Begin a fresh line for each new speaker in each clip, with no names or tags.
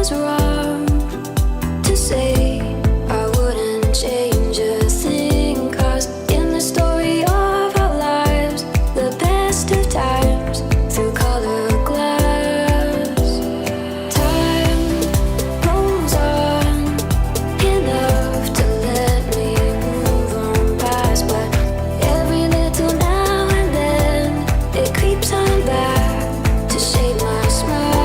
was wrong to say. I wouldn't change a thing, 'cause in the story of our lives, the best of times through color glass, time rolls on enough to let me move on past. But every little now and then it creeps on back to shape my smile.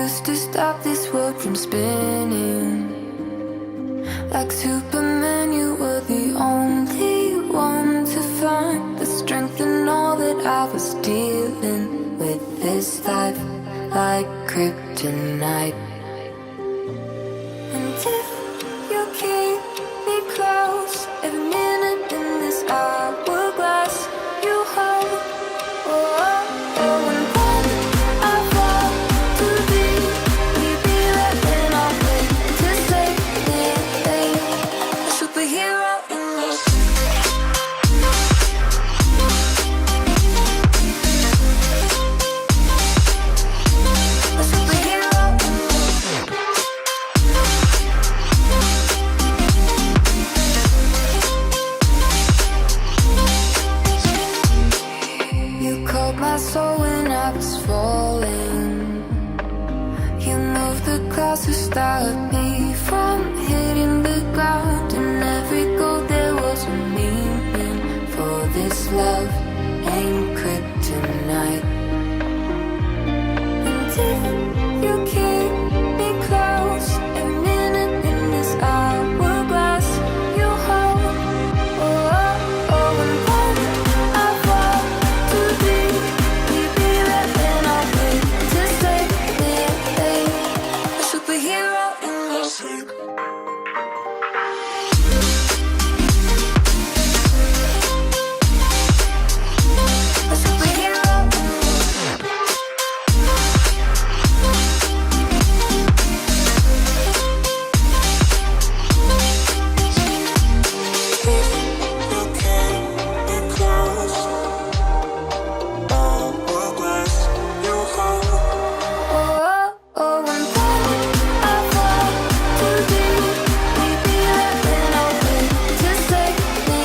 used to stop this world from spinning. Like Superman, you were the only one to find the strength in all that I was dealing with this life like kryptonite. Until you keep me close, every minute in this hourglass you hold. Oh, oh, oh, when I fall too deep, we be letting our way to save me, a superhero in your my soul when I was falling. You moved the clouds to stop me from hitting the ground. In every goal there was a meaning, for this love ain't kryptonite. Until you keep me close, every minute in this hourglass you hold. Oh, oh, oh, when I fall too deep, superhero in your sleep. A superhero in your sleep. You can't be close. Oh, glass you hold. Oh, oh, when I fall too deep, we be letting our way to save me,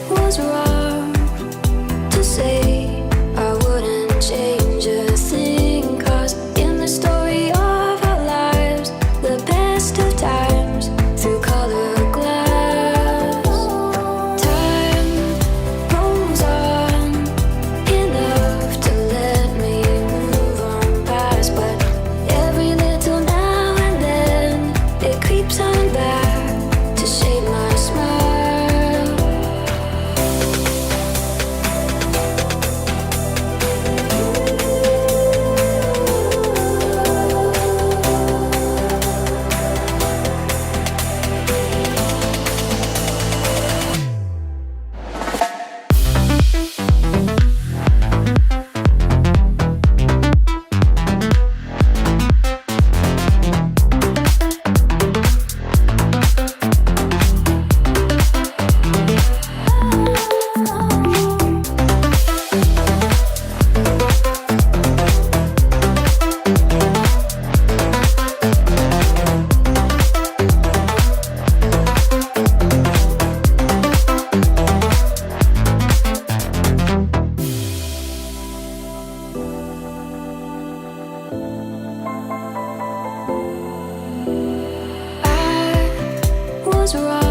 was wrong to say I wouldn't change a thing, 'cause in the story of our lives, the best of times through colored glass, time rolls on enough to let me move on past, but every little now and then it creeps on back to shade my smile. Was wrong